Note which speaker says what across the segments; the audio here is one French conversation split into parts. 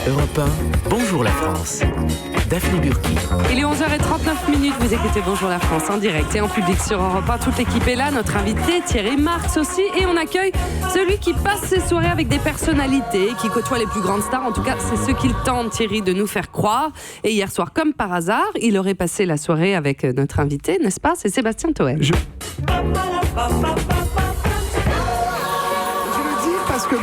Speaker 1: Europe 1, bonjour la France. Daphné Burki.
Speaker 2: Il est 11h39, vous écoutez Bonjour la France en direct et en public sur Europe 1. Toute l'équipe est là, notre invité Thierry Marx aussi. Et on accueille celui qui passe ses soirées avec des personnalités, qui côtoie les plus grandes stars. En tout cas, c'est ce qu'il tente, Thierry, de nous faire croire. Et hier soir, comme par hasard, il aurait passé la soirée avec notre invité, n'est-ce pas? C'est Sébastien Toen.
Speaker 3: Parce que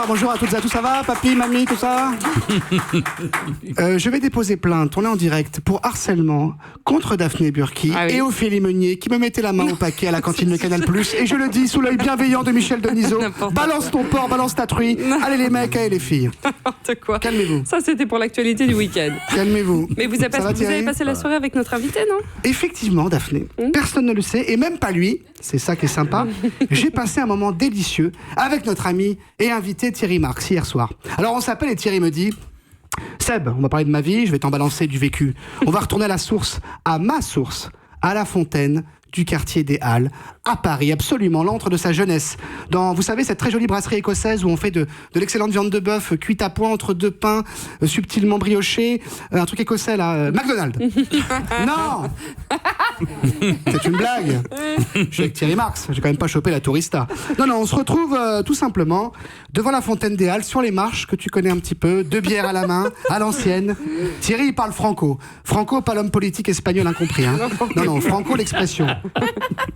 Speaker 3: bonjour à toutes et à tous, ça va, papy, mamie, tout ça? Je vais déposer plainte, on est en direct, pour harcèlement contre Daphné Burki et Ophélie Meunier qui me mettaient la main au paquet à la cantine de Canal+. Et je le dis sous l'œil bienveillant de Michel Denisot, balance ton porc, balance ta truie, allez les mecs, allez les filles.
Speaker 2: N'importe quoi.
Speaker 3: Calmez-vous.
Speaker 2: Ça, c'était pour l'actualité du week-end.
Speaker 3: Calmez-vous.
Speaker 2: Mais vous avez passé la soirée avec notre invité, non?
Speaker 3: Effectivement, Daphné. Personne ne le sait, et même pas lui. C'est ça qui est sympa. J'ai passé un moment délicieux avec notre ami et invité Thierry Marx hier soir. Alors on s'appelle et Thierry me dit: Seb, on va parler de ma vie, je vais t'en balancer du vécu. On va retourner à la source, à ma source, à la fontaine du quartier des Halles, à Paris, absolument, l'antre de sa jeunesse. Dans, vous savez, cette très jolie brasserie écossaise où on fait de l'excellente viande de bœuf cuite à point entre deux pains, subtilement briochés, un truc écossais là, McDonald's. Non. C'est une blague. Je suis avec Thierry Marx, j'ai quand même pas chopé la tourista. Non, on se retrouve tout simplement devant la fontaine des Halles, sur les marches que tu connais un petit peu, deux bières à la main, à l'ancienne. Thierry, il parle franco. Franco, pas l'homme politique espagnol incompris. Hein. Non, franco, l'expression.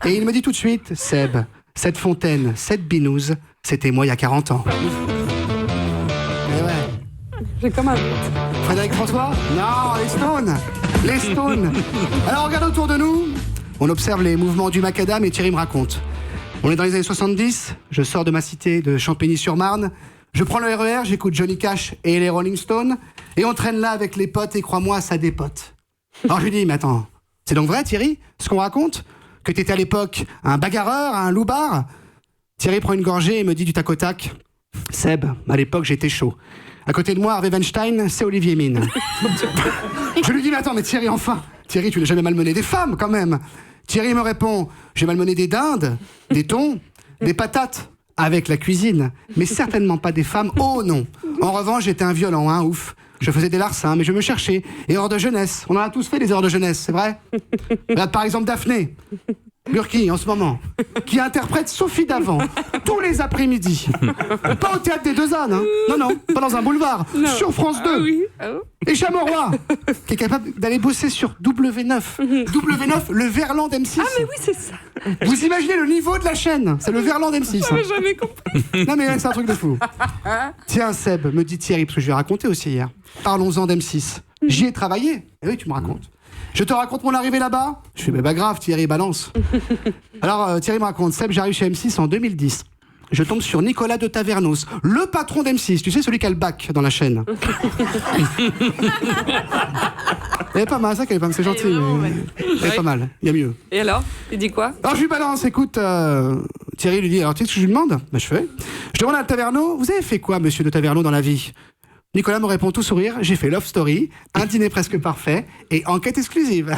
Speaker 3: Et il me dit tout de suite: Seb, cette fontaine, cette binouse, c'était moi il y a 40 ans. Et ouais.
Speaker 2: J'ai comme un...
Speaker 3: Frédéric François? Non, les Stones. Alors on regarde autour de nous, on observe les mouvements du macadam et Thierry me raconte. On est dans les années 70, je sors de ma cité de Champigny-sur-Marne, je prends le RER, j'écoute Johnny Cash et les Rolling Stones, et on traîne là avec les potes, et crois-moi, ça dépote. Alors je lui dis: mais attends, c'est donc vrai Thierry, ce qu'on raconte? Que t'étais à l'époque un bagarreur, un loupard? Thierry prend une gorgée et me dit du tac au tac: Seb, à l'époque j'étais chaud. À côté de moi, Harvey Weinstein, c'est Olivier Mine. Je lui dis: mais attends, mais Thierry, enfin, Thierry, tu n'as jamais malmené des femmes quand même. Thierry me répond: j'ai malmené des dindes, des thons, des patates, avec la cuisine, mais certainement pas des femmes, oh non. En revanche, j'étais un violent, hein, ouf. Je faisais des larcins, mais je me cherchais. Erreurs de jeunesse. On en a tous fait des erreurs de jeunesse, c'est vrai? Regarde par exemple Daphné Burki, en ce moment, qui interprète Sophie Davant tous les après-midi. Pas au théâtre des Deux Ânes, hein. Non, pas dans un boulevard. Non. Sur France 2.
Speaker 2: Oui.
Speaker 3: Et Chamorrois, qui est capable d'aller bosser sur W9. W9, le Verlan d'M6.
Speaker 2: Ah mais oui, c'est ça.
Speaker 3: Vous imaginez le niveau de la chaîne? C'est le Verlan d'M6.
Speaker 2: J'avais jamais compris.
Speaker 3: Non mais c'est un truc de fou. Tiens Seb, me dit Thierry, parce que je lui ai raconté aussi hier. Parlons-en d'M6. J'y ai travaillé. Et oui, tu me racontes. Je te raconte mon arrivée là-bas? Je fais: mais bah grave Thierry, balance. Alors Thierry me raconte: Seb, j'arrive chez M6 en 2010. Je tombe sur Nicolas de Tavernos, le patron d'M6, tu sais, celui qui a le bac dans la chaîne. Elle est pas mal, ça qu'elle est pas mal, c'est gentil. Elle est pas mal, il y a mieux.
Speaker 2: Et alors, il dit quoi?
Speaker 3: Alors je lui balance: écoute, Thierry lui dit: alors tu sais ce que je lui demande? Bah je fais. Je demande à Taverneau: vous avez fait quoi, monsieur de Taverneau, dans la vie? Nicolas me répond tout sourire: j'ai fait Love Story, un dîner presque parfait et enquête exclusive.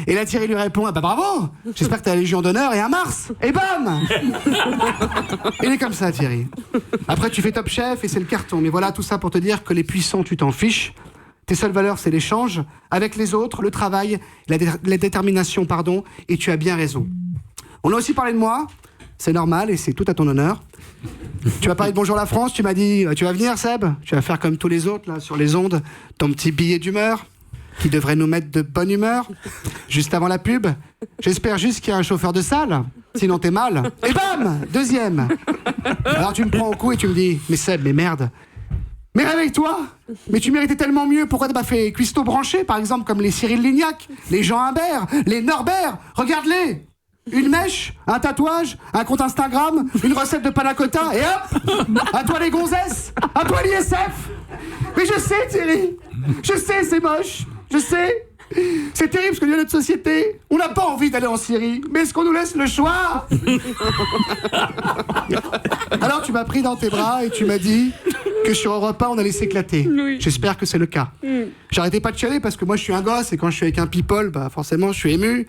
Speaker 3: Et là Thierry lui répond: ah bah bravo, j'espère que t'as la Légion d'honneur et un Mars. Et bam. Il est comme ça Thierry. Après tu fais Top Chef et c'est le carton. Mais voilà, tout ça pour te dire que les puissants, tu t'en fiches. Tes seules valeurs, c'est l'échange avec les autres, le travail, la détermination, pardon, et tu as bien raison. On a aussi parlé de moi, c'est normal et c'est tout à ton honneur. Tu m'as parlé de Bonjour la France, tu m'as dit: tu vas venir Seb, tu vas faire comme tous les autres là sur les ondes, ton petit billet d'humeur qui devrait nous mettre de bonne humeur juste avant la pub. J'espère juste qu'il y a un chauffeur de salle, sinon t'es mal. Et bam, deuxième. Alors tu me prends au cou et tu me dis: mais Seb, mais merde, mais réveille-toi, mais tu méritais tellement mieux, pourquoi t'as pas fait cuistot branché par exemple, comme les Cyril Lignac, les Jean Imbert, les Norbert, regarde-les. Une mèche, un tatouage, un compte Instagram, une recette de panna cotta, et hop, à toi les gonzesses, à toi l'ISF. Mais je sais Thierry, je sais, c'est moche, je sais. C'est terrible ce que dit notre société. On n'a pas envie d'aller en Syrie, mais est-ce qu'on nous laisse le choix? Alors tu m'as pris dans tes bras et tu m'as dit que sur Europe 1 on allait s'éclater. Oui. J'espère que c'est le cas. J'arrêtais pas de chialer parce que moi je suis un gosse et quand je suis avec un people, bah forcément je suis ému.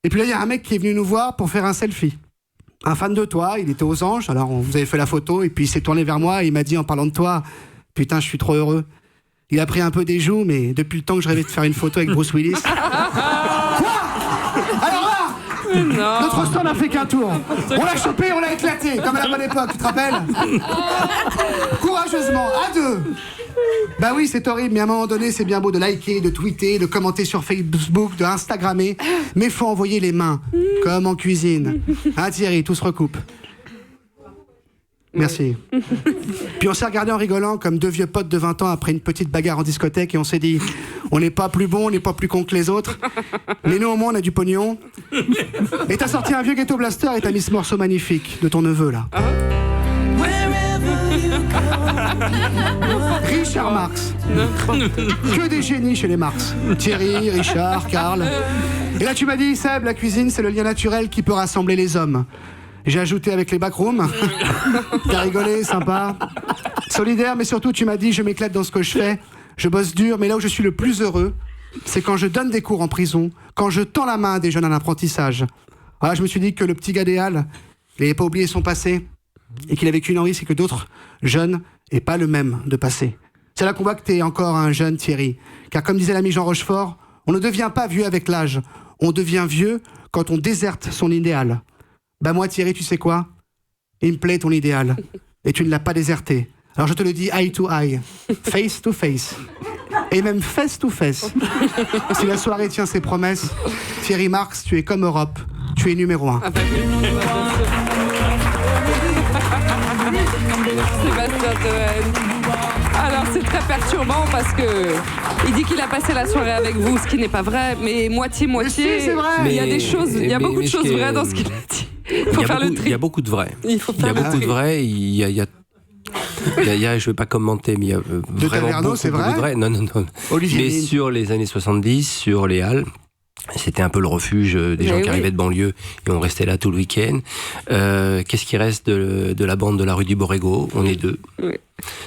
Speaker 3: Et puis là il y a un mec qui est venu nous voir pour faire un selfie. Un fan de toi, il était aux Anges, alors vous avez fait la photo et puis il s'est tourné vers moi et il m'a dit en parlant de toi: Putain, je suis trop heureux. Il a pris un peu des joues, mais depuis le temps que je rêvais de faire une photo avec Bruce Willis. Quoi? Alors là,
Speaker 2: Non.
Speaker 3: notre stand n'a fait qu'un tour. On l'a chopé, on l'a éclaté, comme à la bonne époque, tu te rappelles? Courageusement, à deux. Bah oui, c'est horrible, mais à un moment donné, c'est bien beau de liker, de tweeter, de commenter sur Facebook, de Instagrammer, mais faut envoyer les mains, comme en cuisine. Hein Thierry, tout se recoupe. Merci. Puis on s'est regardé en rigolant comme deux vieux potes de 20 ans après une petite bagarre en discothèque et on s'est dit, on n'est pas plus bon, on n'est pas plus con que les autres, mais nous au moins on a du pognon. Et t'as sorti un vieux Ghetto Blaster et t'as mis ce morceau magnifique de ton neveu là. Richard Marx. Que des génies chez les Marx. Thierry, Richard, Karl. Et là tu m'as dit, Seb, la cuisine c'est le lien naturel qui peut rassembler les hommes. J'ai ajouté avec les backrooms. T'as rigolé, sympa. Solidaire, mais surtout tu m'as dit, je m'éclate dans ce que je fais. Je bosse dur, mais là où je suis le plus heureux, c'est quand je donne des cours en prison, quand je tends la main à des jeunes en apprentissage. Voilà, je me suis dit que le petit gars des Halles, il n'avait pas oublié son passé et qu'il a vécu une envie, c'est que d'autres jeunes n'aient pas le même de passé. C'est là qu'on voit que t'es encore un jeune Thierry. Car comme disait l'ami Jean Rochefort, on ne devient pas vieux avec l'âge. On devient vieux quand on déserte son idéal. Bah moi Thierry, tu sais quoi? Il me plaît ton idéal. Et tu ne l'as pas déserté. Alors je te le dis eye to eye, face to face. Et même face to face. Si la soirée tient ses promesses, Thierry Marx, tu es comme Europe. Tu es numéro 1.
Speaker 2: Sébastien Toen. Alors c'est très perturbant parce que il dit qu'il a passé la soirée avec vous, ce qui n'est pas vrai, mais moitié-moitié.
Speaker 3: Mais si, c'est vrai.
Speaker 2: Il y a des choses, il y a beaucoup de choses vraies dans ce qu'il a dit. Il faut faire le tri.
Speaker 4: Il y a beaucoup de vrais.
Speaker 2: Il faut
Speaker 4: Il y
Speaker 2: faire
Speaker 4: a
Speaker 2: le
Speaker 4: beaucoup
Speaker 2: tri.
Speaker 4: de vrais. Il y a, je vais pas commenter, mais il y a vraiment
Speaker 3: Taverneau, c'est
Speaker 4: beaucoup de
Speaker 3: vrai.
Speaker 4: vrais. Non.
Speaker 3: Olivier
Speaker 4: Mais
Speaker 3: Mine.
Speaker 4: sur les années 70, sur les Halles, c'était un peu le refuge des gens
Speaker 2: Mais
Speaker 4: qui
Speaker 2: oui.
Speaker 4: arrivaient de banlieue et on restait là tout le week-end. Qu'est-ce qui reste de la bande de la rue du Borrego? On est deux.
Speaker 2: Oui.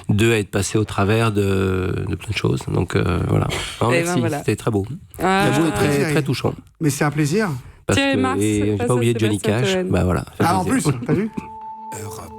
Speaker 4: Deux à être passés au travers de plein de choses. Donc voilà. Non,
Speaker 2: Eh
Speaker 4: merci,
Speaker 2: ben voilà.
Speaker 4: c'était très beau.
Speaker 2: Ah.
Speaker 4: Très beau et
Speaker 3: Thierry.
Speaker 4: très touchant.
Speaker 3: Mais c'est un plaisir.
Speaker 4: Parce
Speaker 2: Thierry
Speaker 4: que,
Speaker 2: Marx,
Speaker 4: et j'ai
Speaker 2: face
Speaker 4: pas
Speaker 2: à
Speaker 4: oublié Johnny
Speaker 2: Sébastien
Speaker 4: Cash.
Speaker 2: Toen.
Speaker 4: Bah voilà.
Speaker 3: Ah en
Speaker 4: plaisir.
Speaker 3: plus, t'as vu?
Speaker 5: Europe